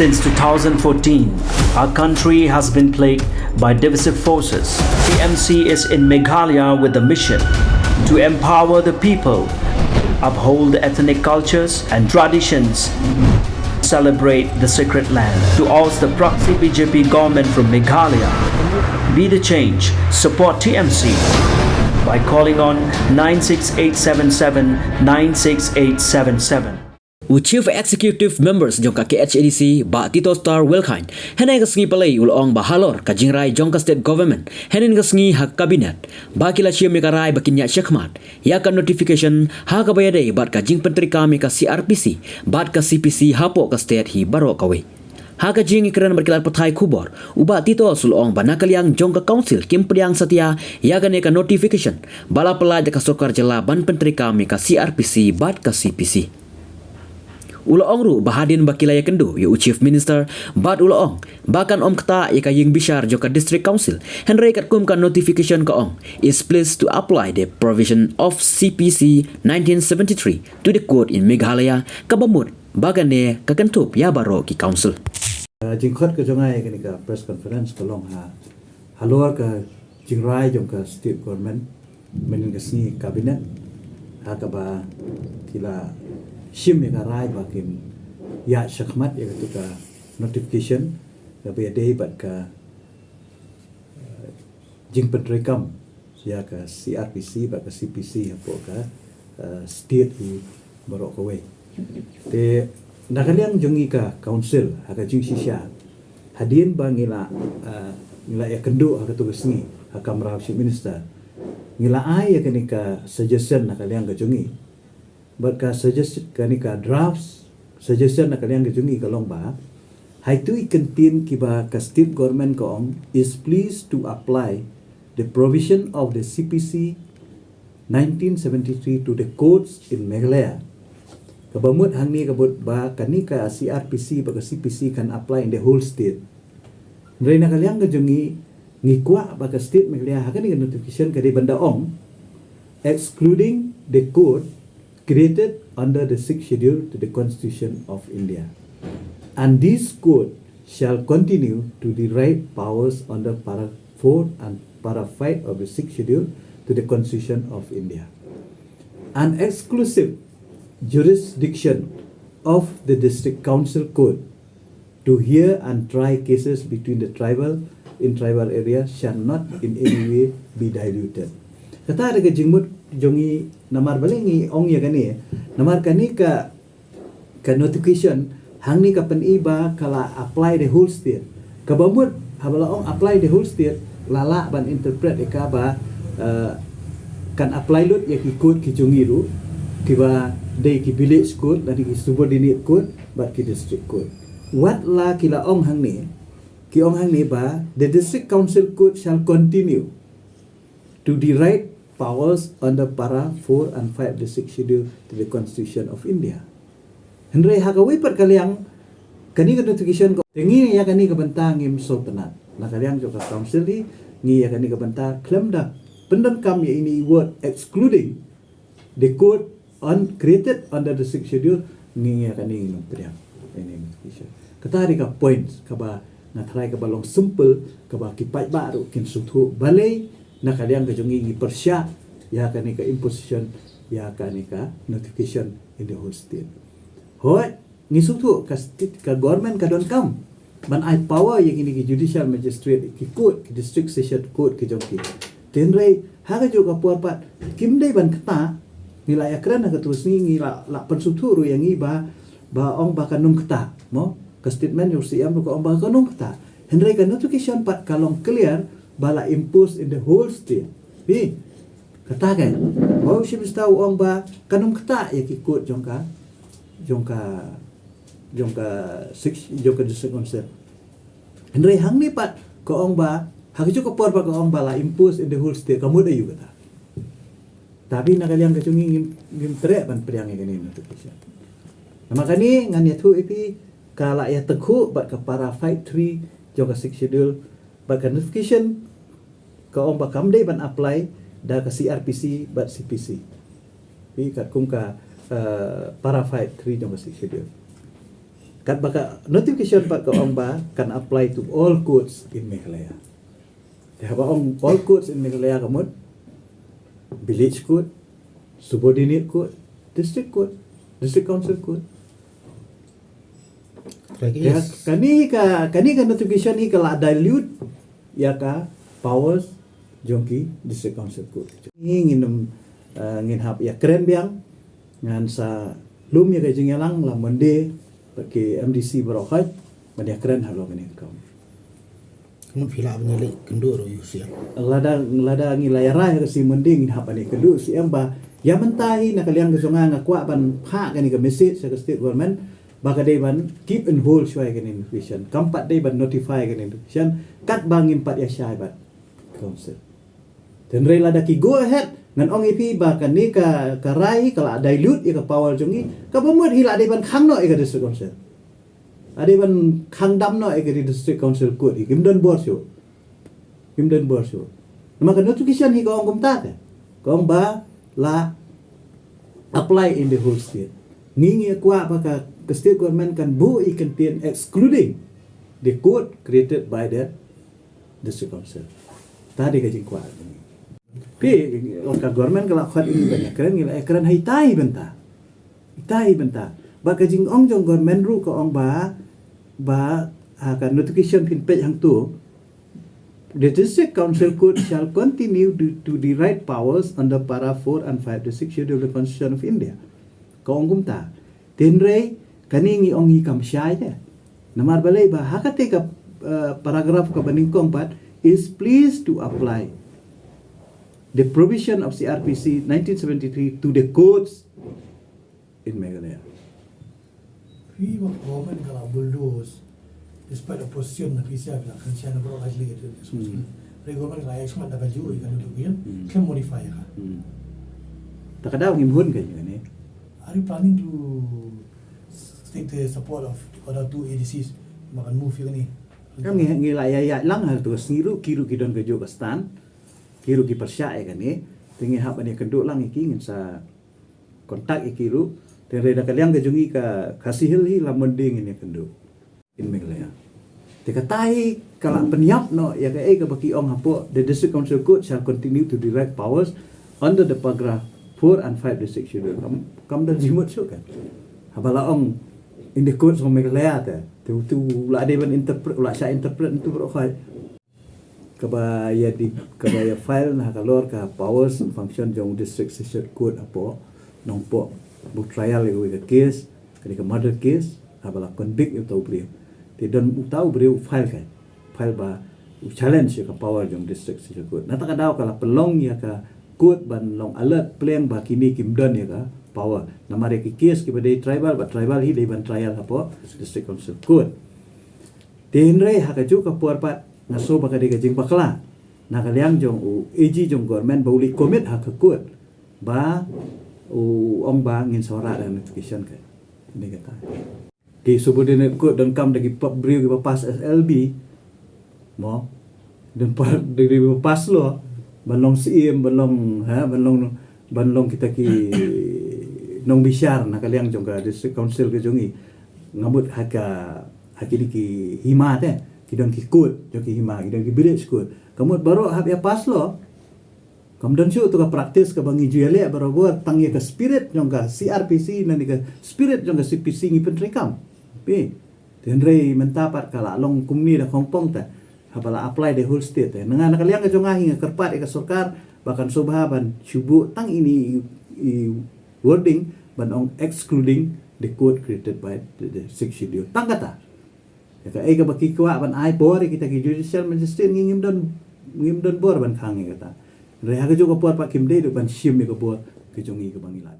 Since 2014, our country has been plagued by divisive forces. TMC is in Meghalaya with the mission to empower the people, uphold ethnic cultures and traditions, celebrate the sacred land. To oust the proxy BJP government from Meghalaya, be the change, support TMC by calling on 96877 96877. Chief Executive Members jongka KHADC ba Tito Star Wilkine henai kasngi palai ulong bahalor ka jingrai jongka State Government henin kasngi hak kabinet ba kila chia mekarai bakinya syakmat ya kan notification ha ka bayadai bat ka jing penteri kami ka CRPC bat ka CPC hapo ka state hi baro kawe ha ka jing ikran berkilat pathai kubor uba Tito sulong banakaliang jongka council kim priang setia ya kan ka notification bala pelaj ka sokar jela ban penteri kami ka CRPC bat ka CPC Ulaong ru bahadin bakilaya kendu yu Chief Minister bad ulaong bahkan om kata ya kaying bishar joka District Council Henry kat kum kan notification ka ong is pleased to apply the provision of CPC 1973 to the court in Meghalaya kabamut bagane kakentup ya baro ki council jingkhot ka jongai ka nika press conference ka long ha halor ka jingrai jongka state government menin ka sni cabinet ha ka ba kila shim yang arai bakim ya syakmat ya ketika notification ya BAD bat ka jing penrekam ya ka CRPC bat ka CPC apa ka state di barok kawe te nakaliang jongi ka council haka jing sisya hadin bangila ngila ya kendu haka tugas ni haka meraw chief minister ngila ai ya kenika suggestion nakaliang ka jongi Baka suggest kanika drafts suggestion na kaliang gajungi kalong ba hai tu ikentin kiba ka state government kong is pleased to apply the provision of the CPC 1973 to the courts in Meghalaya kabamut hangni kabut ba kanika CRPC baka CPC can apply in the whole state ndray na kaliang gajungi ngikwa baka state Meghalaya hakani notification kadi banda ong excluding the court created under the 6th schedule to the Constitution of India. And this court shall continue to derive powers under para 4 and para 5 of the 6th schedule to the Constitution of India. An exclusive jurisdiction of the District Council Court to hear and try cases between the tribal area shall not in any way be diluted. Kata ada jingmut jongi namar balingi ong ya kani namar kani ka notification hang ni ka peniba kala apply the whole state kabamut habala ong apply the whole state lala ban interpret ka ba kan apply lut ya ki code ki jongi ru kiba dei ki village code dan ki subordinate code ba ki district code what la kila ong hang ni ki ong hang ni ba the district council code shall continue to derive powers under para 4 and 5 the 6th schedule to the Constitution of India. Henry hagawi per kaliang kani ka notification ko tingi ya kani ka bantang im sultanat la kaliang joka council ni ngi ya kani ka banta claim da pendan kam ya ini word excluding the code on created under the 6th schedule ngi ya kani no priang ini notification katari ka points ka ba na try ka balong simple ka ba kipai baru kin suthu balai na kaliang kajungi ngi persya ya kanika imposition ya kanika notification in the whole state hoi ngi suthu ka state ka government ka don kam ban ai power yang ini ki judicial magistrate ki court ki district session court ki jongki tenrei haga juga puarpat kim dei ban kata nila ya kran ka terus ngi la pensuthu ru yang ngi ba ong ba kanung kata mo ka statement yu siam ko ong ba kanung kata henrei ka notification pat kalong clear bala impose in the whole state. Bi katakan, mau si tahu orang ba kanum kata ya ikut jongka district council. Henry hang ni pat ko orang ba hak jo ko por ba ko orang bala impose in the whole state kamu dah juga kata. Tapi nak kalian kacungi ngim trek ban priang ini notification. Maka ni ngan ya tu ipi kala ya tekuk bat ke para fight 3 jongka 6 schedule bat notification ka ong bakam dei ban apply da ka CRPC bat CPC bi kat kum ka para fight 3 jong si schedule kat baka notification pak ka ong ba can apply to all courts in Meghalaya. Haba ong all courts in Meghalaya kamot, village court, subordinate court, district court, district council court. Ya, kani ka notification ni kala dilute ya ka powers jongki district council court. Ngin hap ya keren biang ngan sa lum ya ka jingyalang la monde pakai MDC berokai banyak keren halo kani kau. Kamu fila menyelek kendur usia. Lada ngilayara ya si mending hap ani kendu si amba ya mentahi nak kalian kesonga ngakwa ban pha kani ka message sa state government baka day ban keep and hold syai kani notification kampat day ban notify kani notification kat bangin pat ya syai bat council dan rela da ki go ahead ngan ong ipi baka ni ka rai kala dilute ya ka power jongi ka bomut hila day ban khang no ya ka district council ade ban khang dam no ya ka district council court kimdon borsyo maka notification hi ka ong kumta ka ong ba la apply in the whole state ngingi kwa baka the state government can bo contain excluding the court created by the district council tadi ka jing kwa pi local government kala khat ini banyak keren ngila ekran hitai benta baka jing ong jong government ru ka ong ba akan notification pin page hang tu the district council court shall continue to the right powers under para 4 and 5 the 6th schedule of the Constitution of India ka ong gumta tenrei kaningi ong hikam syai de namar balai ba hakate ka paragraph ka baningkong pat is pleased to apply the provision of CRPC 1973 to the courts in Meghalaya. We were government kalau bulldoze despite opposition na visa bila kan siya na bro likely itu government kaya cuma dapat juri kan itu kan kan modify kan. Takadaw ngimhun kan ni. Are you planning to take the support of other two ADCs makan move yang ni? Kan ngilaya lang hal tu kiru kidon ke jo stan kiru ki persya kan ni tingi hap ani kenduk lang iki ngin sa kontak ikiru tere da kaliang ke jungi ka kasihil hi la mending ini kenduk in Meghalaya. Tikatai kala peniap no ya ka ka baki ong hapo the district council court shall continue to direct powers under the paragraph 4 and 5 district schedule. Kam dan jimut so kan. Habala ong in the courts of Meghalaya tu la ada ban interpret la sa interpret tu berokai kabaya file na kalor ka powers and function jong district session court apo nong po bu trial with the case kani ka murder case habala convict you tahu beri ti don tahu beri file ba challenge ka power jong district session court na takadaw kala pelong ya ka court ban long alert pleng ba kini kimdon ya ka power namare ki case ki badai tribal hi dei ban trial apo district council court tenre hakaju ka puarpat ngaso baka de gajing bakla na kaliang jong AG jong government bauli commit hak court ba ong ba ngin sora dan notification ka ni kata ki subordinate court dan kam dagi beri ki pas SLB mo dan dari pas lo banlong CM banlong kita ki nong bisyar na kaliang jong ka district council ke jongi ngabut hakini ki hima kidon ki court jong ki hima kidon ki village court kamut baro hab ya pas lo kamdon syu tu ka praktis ka bangi juale baro buat tangya ka spirit jong ka CRPC nani ka spirit jong ka CPC ngi pentrekam pi tenrei mentapat kala long kumni da Hongkong ta habala apply the whole state nanga nakaliang ka jong ahi kerpat ka sarkar bahkan subhaban syubu tang ini wording ban ong excluding the court created by the 6th schedule tang kata ya ka ay ka baki kwa ban ay bor kita ki judicial magistrate ngim don bor ban khangi kata reha ka jo ka por pa kim dei do ban shim ni ka bor ki jongi ka bangila